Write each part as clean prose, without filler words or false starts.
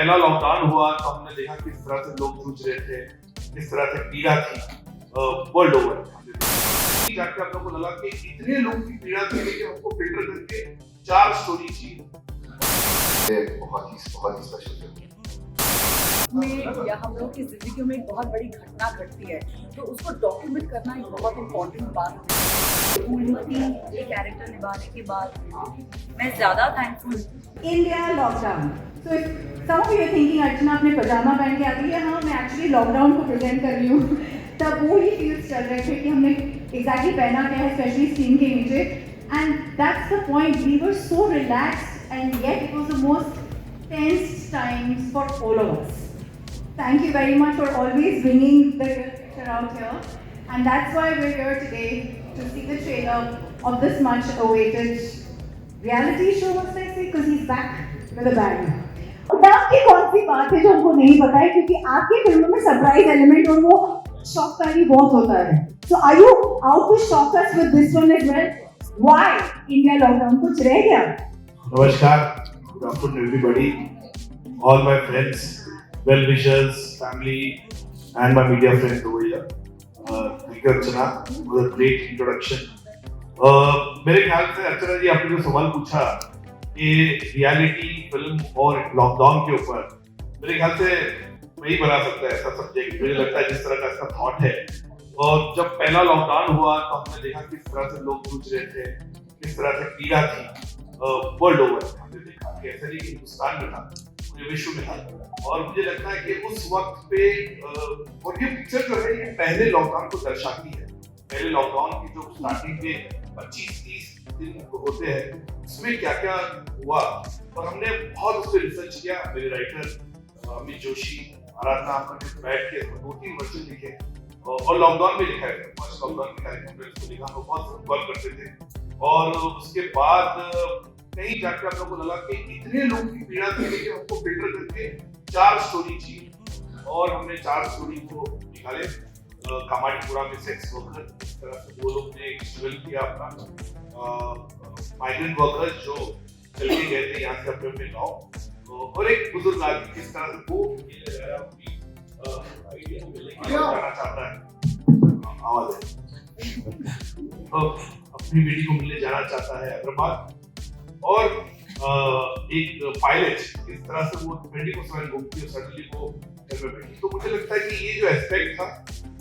पहला लॉकडाउन हुआ तो हमने देखा किस तरह से लोग जूझ रहे थे, किस तरह से पीड़ा थी वर्ल्ड ओवर। जाके आप लोगों को लगा कि इतने लोग की पीड़ा थी कि हमको फिल्टर करके 4 स्टोरी चाहिए। बहुत ही स्पेशल फिल्म में या हम लोगों की जिंदगी में एक बहुत बड़ी घटना घटती है तो उसको डॉक्यूमेंट करना एक बहुत इम्पोर्टेंट बात है। पूर्णमती ये कैरेक्टर निभाने के बाद मैं ज़्यादा thankful. India lockdown. So some of you are thinking Archana अपने पजामा पहन के आ गई है। हाँ, मैं एक्चुअली लॉकडाउन को प्रेजेंट कर रही हूँ। तब वो ही फील्स चल रहे थे कि हमने एग्जैक्टली पहना क्या है, स्पेशली स्क्रीन के नीचे। And that's the point, we were so relaxed and yet it was the most tense times for all of us. Thank you very much for always bringing the picture out here, and that's why we're here today to see the trailer of this much awaited reality show, must I say, because he's back with a bang. डर की कौन सी बात है जो हमको नहीं पता है, क्योंकि आपकी फिल्मों में सरप्राइज एलिमेंट और वो शॉक फैक्टर बहुत होता है. So are you out to shock us with this one as well? Why India lockdown? कुछ रह गया? नमस्कार, good afternoon everybody, all my friends, well wishers, family, and my media friends over here. Thank you Archana for the great introduction. मेरे ख्याल से अर्चना जी आपने जो सवाल पूछा कि रियलिटी फिल्म और लॉकडाउन के ऊपर, मेरे ख्याल से वही बना सकता है ऐसा सब्जेक्ट, मुझे लगता है जिस तरह का इसका थॉट है. और जब पहला लॉकडाउन हुआ तो हमने देखा किस तरह से लोग जूझ रहे थे, किस तरह से पीड़ा थी वर्ल्ड ओवर. हमने देखा कि ऐसा नहीं कि हिंदुस्तान में था, पूरे विश्व में था. और मुझे लगता है कि उस वक्त पे और ये पिक्चर जो है ये पहले लॉकडाउन को दर्शाती है. पहले लॉकडाउन की जो स्टार्टिंग के 25-30 दिन होते हैं उसमें क्या क्या हुआ, और हमने बहुत उस पर रिसर्च किया. मेरे राइटर अमित जोशी, आराधना, हमने बैठ के 2-3 वर्षन लिखे और लॉकडाउन में लिखा है. फर्स्ट लॉकडाउन के कार्यक्रम में इसको लिखा, हम बहुत वर्क करते थे. और उसके बाद कहीं जाके आप लोगों को लगा कि इतने लोग की पीड़ा थी कि हमको फिल्टर करके 4 स्टोरी चाहिए, और हमने 4 स्टोरी को निकाले. कामाठीपुरा में सेक्स वर्कर, इस तरह से वो लोग ने स्ट्रगल किया अपना. माइग्रेंट वर्कर्स जो चल के गए थे यहाँ से अपने अपने गाँव, और एक बुजुर्ग आदमी किस तरह से वो जाना चाहता है, आवाज है, तो अपनी बेटी को मिलने जाना चाहता है हैदराबाद. और एक पायलट इस तरह से वो 24/7 घूमती है, सडनली वो घर में बैठी. तो मुझे लगता है कि ये जो एस्पेक्ट था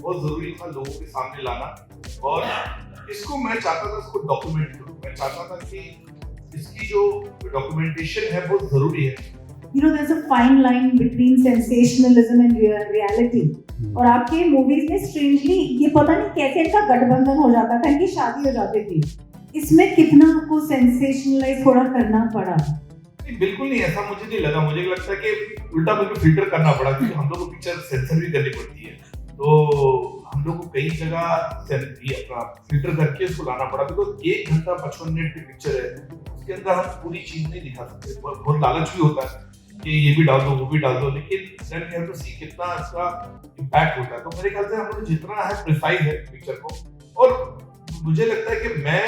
बहुत जरूरी था लोगों के सामने लाना, और इसको मैं चाहता था इसको डॉक्यूमेंट करूं. मैं चाहता था कि इसकी जो डॉक्यूमेंटेशन है बहुत जरूरी है. You know, there's a fine line between sensationalism and reality. और आपके मूवीज में स्ट्रेंजली ये पता नहीं कैसे इनका गठबंधन हो जाता था, इनकी शादी हो जाती थी. इसमें कितना आपको सेंसेशनलाइज थोड़ा करना पड़ा? नहीं, बिल्कुल नहीं, ऐसा मुझे नहीं लगा. मुझे लगता है कि उल्टा मुझे फिल्टर करना पड़ा, क्योंकि हम लोग को पिक्चर सेंसर भी करनी पड़ती है. तो हम लोग को कई जगह अपना फिल्टर करके उसको लाना पड़ा, बिकॉज 1 घंटा 55 मिनट की पिक्चर है, उसके अंदर हम पूरी चीज नहीं दिखा सकते. बहुत लालच भी होता है कि ये भी डाल दो वो भी डाल दो, लेकिन देन वी हैव टू सी कितना इसका इम्पैक्ट होता है. तो मेरे ख्याल से हम लोग जितना है प्रिसाइज है पिक्चर को, और मुझे लगता है कि मैं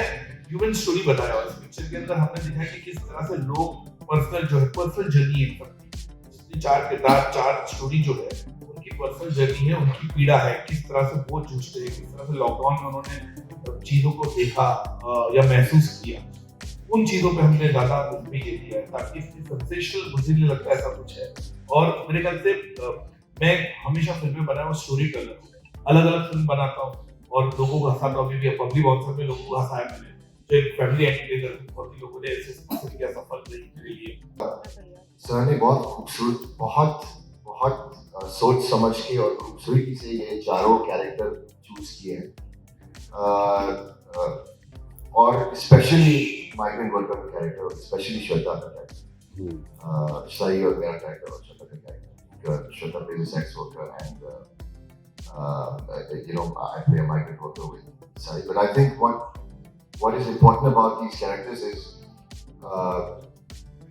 ह्यूमन स्टोरी बताया. और इस पिक्चर के अंदर हमने दिखाया कि किस तरह से लोग पर्सनल जो है, पर्सनल जर्नी है, जितनी 4 किरदार 4 स्टोरी जो है उनकी पर्सनल जर्नी है, उनकी पीड़ा है, किस तरह से वो जूझते हैं, किस तरह से लॉकडाउन में उन्होंने चीजों को देखा या महसूस किया. उन चीजों पे हमने ज्यादा ये दिया है ताकि इसकी सेंसेशनल, मुझे नहीं लगता ऐसा कुछ है. और मेरे ख्याल से मैं हमेशा फिल्में बनाया स्टोरी टेलर, अलग अलग फिल्म बनाता हूँ और लोगों को हंसाता हूँ. अभी पब्लिक बाउंसर में लोगों को हंसाया मैंने, जो एक फैमिली एंटरटेनर, और लोगों ने ऐसे किया सफल मेरे लिए. सर ने बहुत खूबसूरत, बहुत सोच समझ के और खूबसूरती से ये चारों कैरेक्टर चूज किए हैं. और स्पेशली माइग्रेंट वर्कर का कैरेक्टर, स्पेशली श्वेता का कैरेक्टर, सही और मेरा कैरेक्टर और श्वेता का character. Shweta plays a sex worker and I play a migrant worker with Sai. But I think what is important about these characters is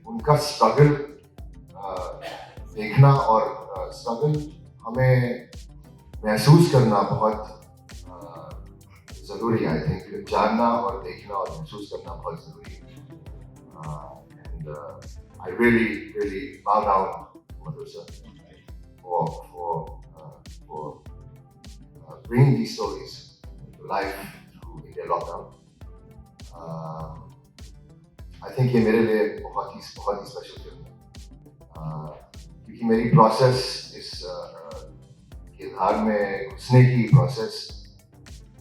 उनका स्ट्रगल देखना, और स्ट्रगल हमें महसूस करना बहुत जरूरी है. आई थिंक जानना और देखना और महसूस करना बहुत जरूरी है. And I really bow down Madhur sir for bringing these stories to life through India lockdown. I think ये मेरे लिए बहुत ही स्पेशल फिल्म है, क्योंकि मेरी प्रोसेस इस किरदार में घुसने की प्रोसेस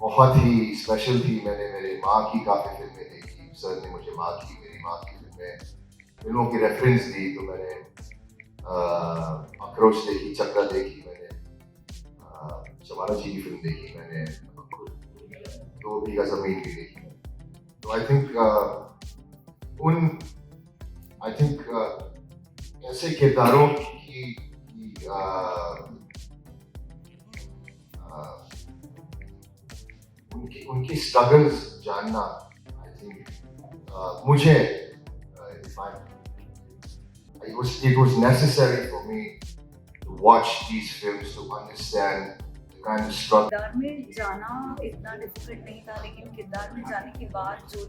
बहुत ही स्पेशल थी। मैंने मेरे माँ की काफ़ी फिल्में देखी, सर ने मुझे मेरी माँ की फिल्मों की रेफरेंस दी, तो मैंने अक्रोच देखी, चक्रा देखी, मैंने शबाना जी की फिल्म देखी, मैंने 2 बीघा ज़मीन भी देखी। तो आई थिंक ऐसे किरदारों की उनकी स्ट्रगल्स जानना, आई थिंक मुझे it was necessary for me to watch these films to understand the kind of struggle. किरदार में जाना इतना डिफिकल्ट नहीं था, लेकिन किरदार में जाने के बाद जो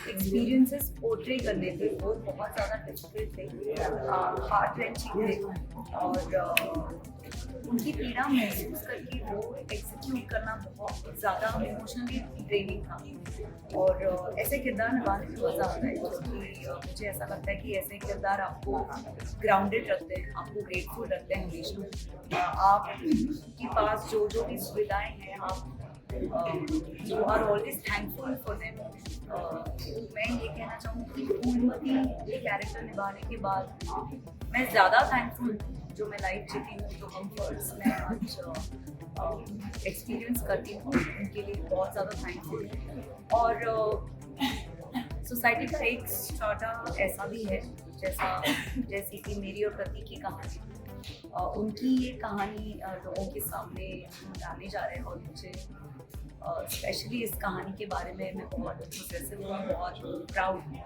एक्सपीरियंसेस पोर्ट्रे करने थे वो बहुत ज़्यादा डिफिकल्ट थे, हार्ट रेंचिंग थे, और उनकी पीड़ा महसूस करके वो एग्जीक्यूट करना बहुत ज़्यादा इमोशनली ड्रेनिंग था। और ऐसे किरदार निभाने में मज़ा आता है, क्योंकि मुझे ऐसा लगता है कि ऐसे किरदार आपको ग्राउंडेड रखते हैं, आपको ग्रेटफुल रखते हैं हमेशा। आपके पास जो भी सुविधाएं हैं, आप you are always thankful for them. मैं ये कहना चाहूँगी कि फूलमती ये कैरेक्टर निभाने के बाद मैं ज़्यादा थैंकफुल जो मैं लाइफ जीती हूँ, जो कम्फर्ट्स मैं आज एक्सपीरियंस करती हूँ, उनके लिए बहुत ज़्यादा थैंकफुल। और सोसाइटी का एक स्टार्टा ऐसा भी है जैसे कि मेरी और प्रतीक की कहानी, उनकी ये कहानी लोगों के सामने लाने जा रहे हैं, और मुझे स्पेशली इस कहानी के बारे में मैं बहुत पोसेसिव हूँ, बहुत प्राउड हूँ।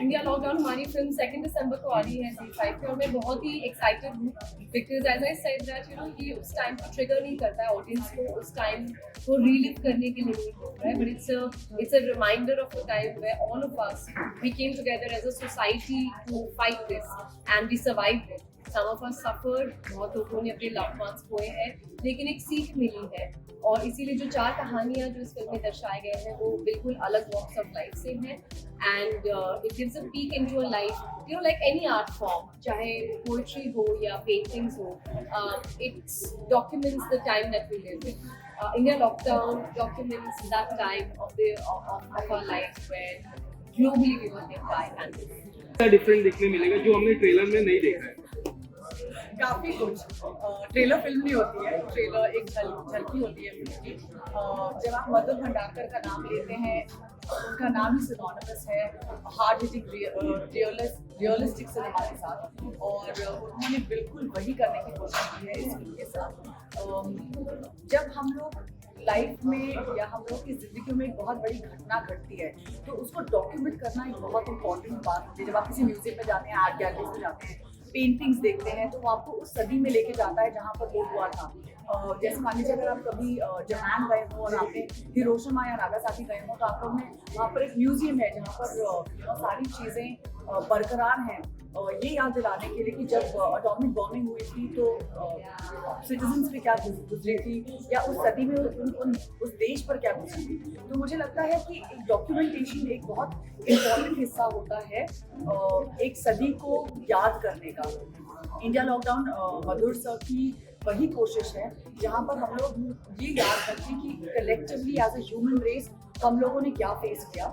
इंडिया लॉकडाउन हमारी फिल्म 2 दिसंबर को आ रही है ZEE5 पे, और मैं बहुत ही एक्साइटेड हूँ, because as I said that ये उस टाइम को ट्रिगर नहीं करता है ऑडियंस को, उस टाइम को रीलिव करने के लिए नहीं होता है, but it's a reminder of the time where all of us we came together as a society to fight this and we survived it. Some of us suffered, बहुत लोगों ने अपने लव्ड वंस खोए हैं, लेकिन एक सीख मिली है, और इसीलिए जो 4 कहानियाँ जो इस फिल्म में दर्शाए गए हैं वो बिल्कुल अलग वॉक्स ऑफ लाइफ से हैं, and it gives a peek into a life, you know, like any art form, चाहे पोएट्री हो या पेंटिंग्स हो, it's documents the time that we live in. India lockdown documents that time of our life where globally we were hit by pandemic. Different देखने मिलेगा जो हमने trailer में नहीं देखा है। काफ़ी कुछ ट्रेलर फिल्म नहीं होती है, ट्रेलर एक झलकी होती है फिल्म की। जब आप मधुर भंडारकर का नाम लेते हैं, उनका नाम ही सिनोनिमस है हार्ड हिटिंग रियलिस्टिक सिनेमा के साथ, और उन्होंने बिल्कुल वही करने की कोशिश की है इस फिल्म के साथ। जब हम लोग लाइफ में या हम लोग की जिंदगी में एक बहुत बड़ी घटना घटती है, तो उसको डॉक्यूमेंट करना एक बहुत इंपॉर्टेंट बात होती है। जब आप किसी म्यूजियम में जाते हैं, आर्ट गैलरीज में जाते हैं, पेंटिंग्स देखते हैं, तो वो आपको उस सदी में लेके जाता है जहाँ पर वो हुआ था। जैसे मान लीजिए अगर आप कभी जापान गए हो और आपने हिरोशिमा या नागासाकी गए हो, तो आप लोग ने वहाँ पर एक म्यूजियम है जहाँ पर सारी चीज़ें बरकरार हैं, ये याद दिलाने के लिए कि जब एटॉमिक बॉम्बिंग हुई थी तो सिटीजन्स पे क्या गुजरी थी, या उस सदी में उस देश पर क्या गुजरी थी। तो मुझे लगता है कि एक डॉक्यूमेंटेशन एक बहुत इम्पॉर्टेंट हिस्सा होता है एक सदी को याद करने का। इंडिया लॉकडाउन मधुर सर की वही कोशिश है जहाँ पर हम लोग ये याद रखें कि collectively as a human race हम लोगों ने क्या फेस किया,